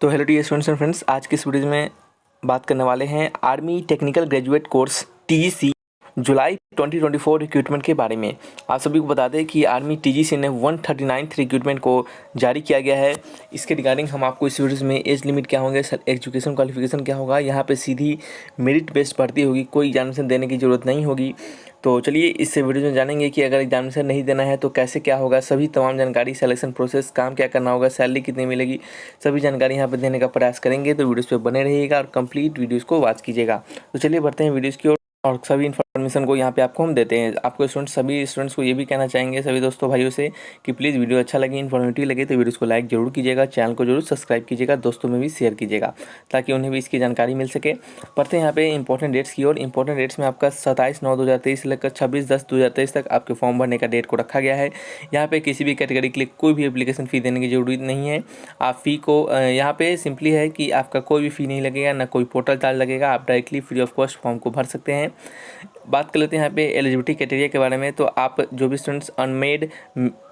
तो hello dear students and friends, आज की इस वीडियो में बात करने वाले हैं army technical graduate course TGC July 2024 recruitment के बारे में। आप सभी को बता दें कि आर्मी टीजीसी ने 139th रिक्रूटमेंट को जारी किया गया है। इसके रिगार्डिंग हम आपको इस वीडियो में एज लिमिट क्या होंगे, एजुकेशन क्वालिफिकेशन क्या होगा, यहाँ पे सीधी मेरिट बेस्ड भर्ती होगी, कोई एग्जामिनेशन देने की ज़रूरत नहीं होगी। तो चलिए इस वीडियो में जानेंगे कि अगर एग्जामिनेशन नहीं देना है तो कैसे क्या होगा, सभी तमाम जानकारी, सिलेक्शन प्रोसेस, काम क्या करना होगा, सैलरी कितनी मिलेगी, सभी जानकारी यहाँ पर देने का प्रयास करेंगे। तो वीडियोस पे बने रहिएगा और कंप्लीट वीडियोस को वॉच कीजिएगा। तो चलिए बढ़ते हैं वीडियोस की ओर और सभी इन्फॉर्मेशन को यहाँ पे आपको हम देते हैं। आपको सभी स्टूडेंट्स को ये भी कहना चाहेंगे, सभी दोस्तों भाइयों से, कि प्लीज़ वीडियो अच्छा लगे, इन्फॉर्मेटिव लगे तो वीडियोस को लाइक जरूर कीजिएगा, चैनल को जरूर सब्सक्राइब कीजिएगा, दोस्तों में भी शेयर कीजिएगा ताकि उन्हें भी इसकी जानकारी मिल सके। पढ़ते हैं यहाँ पे इंपॉर्टेंट डेट्स की ओर। इंपॉर्टेंट डेट्स में आपका 27/9/2023 से लेकर 26/10/2023 तक आपके फॉर्म भरने का डेट को रखा गया है। यहाँ पे किसी भी कैटेगरी के लिए कोई भी एप्लीकेशन फ़ी देने की जरूरत नहीं है। आप फ़ी को यहाँ पे सिंपली है कि आपका कोई भी फ़ी नहीं लगेगा, ना कोई पोर्टल चार्ज लगेगा, आप directly free of cost form को भर सकते हैं। बात कर लेते हैं यहाँ पे एलिजिबिलिटी क्राइटेरिया के बारे में। तो आप जो भी स्टूडेंट्स अनमेड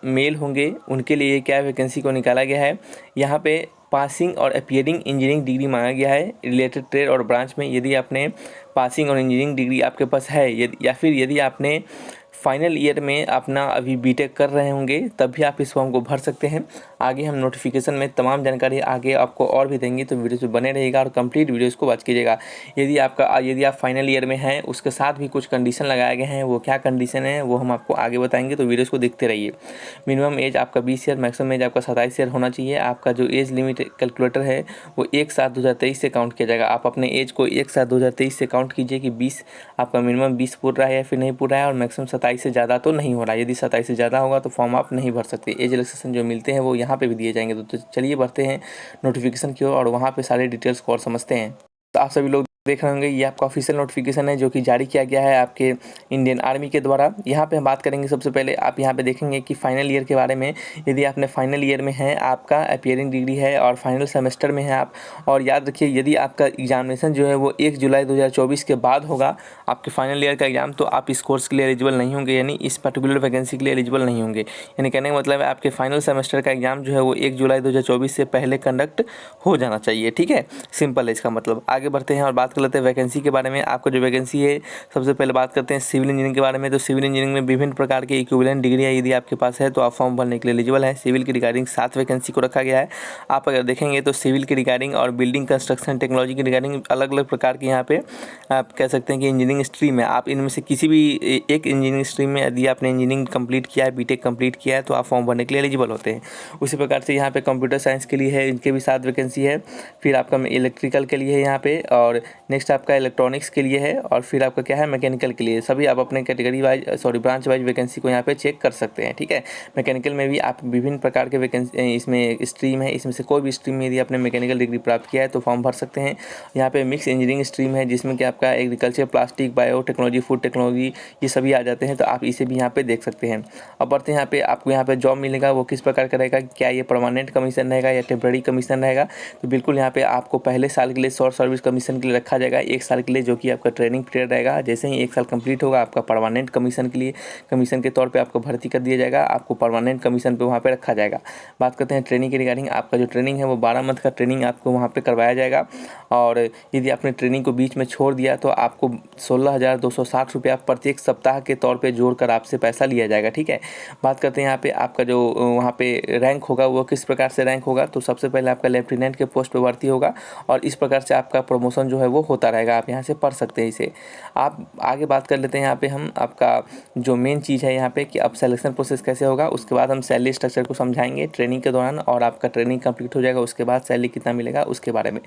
मेल होंगे उनके लिए क्या वैकेंसी को निकाला गया है। यहाँ पे पासिंग और अपीयरिंग इंजीनियरिंग डिग्री मांगा गया है रिलेटेड ट्रेड और ब्रांच में। यदि आपने पासिंग और इंजीनियरिंग डिग्री आपके पास है, या फिर यदि आपने फाइनल ईयर में अपना अभी बीटेक कर रहे होंगे, तब भी आप इस फॉर्म को भर सकते हैं। आगे हम नोटिफिकेशन में तमाम जानकारी आगे आपको और भी देंगे, तो वीडियो से बने रहिएगा और कंप्लीट वीडियोस को वॉच कीजिएगा। यदि आप फाइनल ईयर में हैं, उसके साथ भी कुछ कंडीशन लगाए गए हैं, वो क्या कंडीशन है वो हम आपको आगे बताएंगे, तो वीडियोज़ को देखते रहिए। मिनिमम एज आपका 20 ईयर, मैक्सिमम एज आपका 27 ईयर होना चाहिए। आपका जो एज लिमिट कैलकुलेटर है वो 1/7/2023 से काउंट किया जाएगा। आप अपने एज को 1/7/2023 से काउंट कीजिए कि 20 आपका मिनिमम 20 पूरा है या फिर नहीं पूरा है, और मैक्सिमम 27 से ज़्यादा तो नहीं हो रहा है। यदि 27 से ज़्यादा होगा तो फॉर्म आप नहीं भर सकते। एज रिलैक्सेशन जो मिलते हैं वो यहाँ पे भी दिए जाएंगे। तो चलिए बढ़ते हैं नोटिफिकेशन की ओर और वहाँ पे सारे डिटेल्स को और समझते हैं। तो आप सभी लोग देख रहे होंगे, ये आपका ऑफिशियल नोटिफिकेशन है जो कि जारी किया गया है आपके इंडियन आर्मी के द्वारा। यहाँ पे हम बात करेंगे, सबसे पहले आप यहाँ पे देखेंगे कि फाइनल ईयर के बारे में। यदि आपने फाइनल ईयर में है, आपका अपीयरिंग डिग्री है और फाइनल सेमेस्टर में है आप, और याद रखिए यदि आपका एग्जामिनेशन जो है वो 1 जुलाई 2024 के बाद होगा आपके फाइनल ईयर का एग्जाम, तो आप इस कोर्स के लिए एलिजिबल नहीं होंगे, यानी इस पर्टिकुलर वैकेंसी के लिए एलिजिबल नहीं होंगे। यानी कहने का मतलब है आपके फाइनल सेमेस्टर का एग्जाम जो है वो 1 जुलाई 2024 से पहले कंडक्ट हो जाना चाहिए। ठीक है, सिंपल है इसका मतलब। आगे बढ़ते हैं और बात कर लेते हैं वैकेंसी के बारे में। आपका जो वैकेंसी है, सबसे पहले बात करते हैं सिविल इंजीनियरिंग के बारे में। तो सिविल इंजीनियरिंग में विभिन्न प्रकार के इक्विवेलेंट डिग्री है, यदि आपके पास है तो आप फॉर्म भरने के लिए एलिजिबल है। सिविल की रिगार्डिंग 7 वैकेंसी को रखा गया है। आप अगर देखेंगे तो सिविल की रिगार्डिंग और बिल्डिंग कंस्ट्रक्शन टेक्नोलॉजी की रिगार्डिंग अलग अलग प्रकार के यहाँ पे आप कह सकते हैं कि इंजीनियरिंग स्ट्रीम है। आप इनमें से किसी भी एक इंजीनियरिंग स्ट्रीम में यदि आपने इंजीनियरिंग कंप्लीट किया है, बीटेक कंप्लीट किया है, तो आप फॉर्म भरने के लिए एलिजिबल होते हैं। उसी प्रकार से यहाँ पे कंप्यूटर साइंस के लिए है, इनके भी 7 वैकेंसी है। फिर आपका इलेक्ट्रिकल के लिए है यहाँ पे, और नेक्स्ट आपका इलेक्ट्रॉनिक्स के लिए है, और फिर आपका क्या है मैकेनिकल के लिए। सभी आप अपने category wise branch wise vacancy को यहाँ पे चेक कर सकते हैं। ठीक है, मैकेनिकल में भी आप विभिन्न प्रकार के वैकेंसी इसमें स्ट्रीम है, इसमें से कोई भी स्ट्रीम में यदि आपने मैकेनिकल डिग्री प्राप्त किया है तो फॉर्म भर सकते हैं। यहाँ पे मिक्स इंजीनियरिंग स्ट्रीम है जिसमें कि आपका agriculture, plastic, bio technology, food technology, ये सभी आ जाते हैं, तो आप इसे भी यहाँ पे देख सकते हैं। अब बढ़ते हैं यहाँ पे, आपको यहाँ पे जॉब मिलेगा वो किस प्रकार का रहेगा, क्या ये परमानेंट कमीशन रहेगा या टेम्पररी कमीशन रहेगा। तो बिल्कुल यहाँ पे आपको पहले साल के लिए शॉर्ट सर्विस कमीशन के लिए रखा जाएगा, 1 साल के लिए, जो कि आपका ट्रेनिंग पीरियड रहेगा। जैसे ही 1 साल कंप्लीट होगा आपका परमानेंट कमीशन के लिए, कमीशन के तौर पे आपको भर्ती कर दिया जाएगा, आपको परमानेंट कमीशन पे वहाँ पे रखा जाएगा। बात करते हैं ट्रेनिंग के रिगार्डिंग। आपका जो ट्रेनिंग है वो 12 मंथ का ट्रेनिंग आपको वहाँ पे करवाया जाएगा, और यदि आपने ट्रेनिंग को बीच में छोड़ दिया तो आपको 16,260 रुपया प्रत्येक सप्ताह के तौर पे जोड़कर आपसे पैसा लिया जाएगा। ठीक है, बात करते हैं यहाँ पे आपका जो वहाँ पे रैंक होगा वो किस प्रकार से रैंक होगा। तो सबसे पहले आपका लेफ्टिनेंट के पोस्ट पे भर्ती होगा, और इस प्रकार से आपका प्रमोशन जो है वो होता रहेगा। आप यहाँ से पढ़ सकते हैं इसे। आप आगे बात कर लेते हैं यहाँ पे हम, आपका जो मेन चीज़ है यहाँ पे कि अब सिलेक्शन प्रोसेस कैसे होगा, उसके बाद हम सैलरी स्ट्रक्चर को समझाएंगे ट्रेनिंग के दौरान, और आपका ट्रेनिंग कंप्लीट हो जाएगा उसके बाद सैलरी कितना मिलेगा उसके बारे में।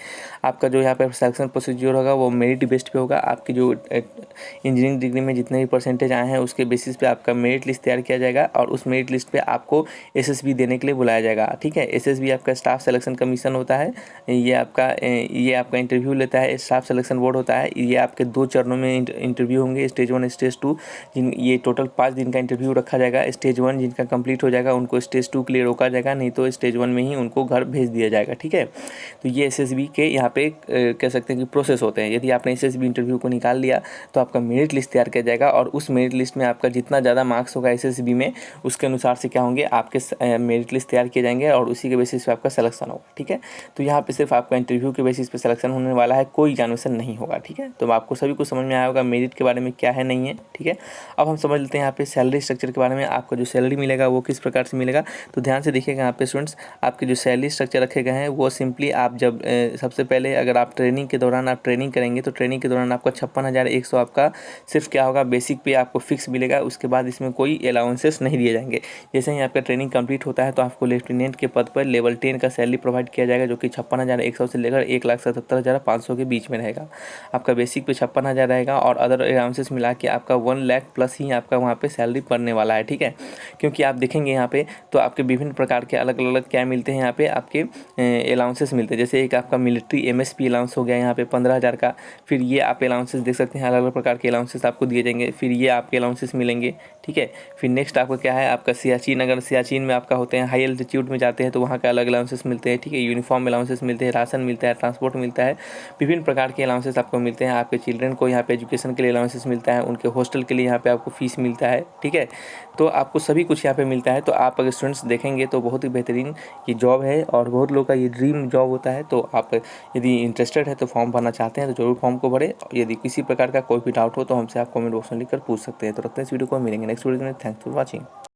आपका जो यहाँ पे सिलेक्शन प्रोसीजर होगा वो मेरिट बेस्ड पे होगा। आपकी जो इंजीनियरिंग डिग्री में जितने भी परसेंटेज आए हैं उसके बेसिस पे आपका मेरिट लिस्ट तैयार किया जाएगा, और उस मेरिट लिस्ट पे आपको एसएसबी देने के लिए बुलाया जाएगा। ठीक है, एसएसबी आपका स्टाफ सिलेक्शन कमीशन होता है, ये आपका इंटरव्यू लेता है। स्टाफ सिलेक्शन बोर्ड होता है, ये आपके 2 चरणों में इंटरव्यू होंगे, स्टेज 1 स्टेज 2। ये टोटल 5 दिन का इंटरव्यू रखा जाएगा। स्टेज 1 जिनका कंप्लीट हो जाएगा उनको स्टेज 2 के लिए रोका जाएगा, नहीं तो स्टेज 1 में ही उनको घर भेज दिया जाएगा। ठीक है, तो ये एसएसबी के यहाँ पे कह सकते हैं कि प्रोसेस होते हैं। यदि आपने एसएसबी इंटरव्यू को निकाल लिया तो आपका मेरिट लिस्ट तैयार किया जाएगा, और उस मेरिट लिस्ट में आपका जितना ज़्यादा मार्क्स होगा एसएसबी में, उसके अनुसार से क्या होंगे, आपके मेरिट लिस्ट तैयार किए जाएंगे और उसी के बेसिस पे आपका सिलेक्शन होगा। ठीक है, तो यहाँ पे सिर्फ आपका इंटरव्यू के बेसिस पे सिलेक्शन होने वाला है, कोई एग्जामिनेशन नहीं होगा। ठीक है, तो आपको सभी को समझ में आया होगा मेरिट के बारे में क्या है नहीं है। ठीक है, अब हम समझ लेते हैं यहाँ पे सैलरी स्ट्रक्चर के बारे में। आपका जो सैलरी मिलेगा वो किस प्रकार से मिलेगा, तो ध्यान से देखिएगा यहाँ पे स्टूडेंट्स। आपके जो सैलरी स्ट्रक्चर रखे गए हैं वो सिंपली आप जब सबसे पहले अगर आप ट्रेनिंग के दौरान आप ट्रेनिंग करेंगे तो ट्रेनिंग के दौरान आपका 56,100 आपका सिर्फ क्या होगा, बेसिक पे आपको फिक्स मिलेगा। उसके बाद इसमें कोई अलाउंसेस नहीं दिए जाएंगे। जैसे ही आपका ट्रेनिंग कंप्लीट होता है तो आपको लेफ्टिनेंट के पद पर लेवल 10 का सैलरी प्रोवाइड किया जाएगा, जो कि 56,100 से लेकर 1,77,500 के बीच में रहेगा। आपका बेसिक पे 56,000 रहेगा और अदर अलाउंसेस मिला के आपका 1 लाख प्लस ही आपका वहाँ पे सैलरी पड़ने वाला है। ठीक है, क्योंकि आप देखेंगे यहाँ पे तो आपके विभिन्न प्रकार के अलग अलग क्या मिलते हैं, यहाँ पे आपके अलाउंसेस मिलते हैं। जैसे एक आपका मिलिट्री एमएसपी अलाउंस हो गया यहाँ पे 15,000 का। फिर ये आप अलाउंसेस देख सकते हैं, अलग अलग प्रकार के अलाउंसेस आपको दिए जाएंगे। फिर ये आपके अलाउंसेस मिलेंगे। ठीक है, फिर नेक्स्ट आपका क्या है, आपका सियाचिन, अगर सियाचिन में आपका होते हैं, हाई एल्टीट्यूड में जाते हैं तो वहाँ के अलग अलाउंसेस मिलते हैं। ठीक है, यूनिफॉर्म अलाउंसेस मिलते हैं, राशन मिलता है, ट्रांसपोर्ट मिलता है, विभिन्न प्रकार के अलाउंसेस आपको मिलते हैं। आपके चिल्ड्रन को यहाँ पे एजुकेशन के लिए अलाउंसेस मिलता है, उनके हॉस्टल के लिए यहाँ पे आपको फीस मिलता है। ठीक है, तो आपको सभी कुछ यहाँ पे मिलता है। तो आप अगर स्टूडेंट्स देखेंगे तो बहुत ही बेहतरीन ये जॉब है और बहुत लोग का ये ड्रीम जॉब होता है। तो आप यदि इंटरेस्टेड है तो फॉर्म भरना चाहते हैं तो जरूर फॉर्म को भरें। यदि किसी प्रकार का कोई भी डाउट हो तो हमसे आप कमेंट बॉक्स में लिखकर पूछ सकते हैं। तो रखते हैं इस वीडियो को, मिलेंगे नेक्स्ट वीडियो में। Thanks for watching.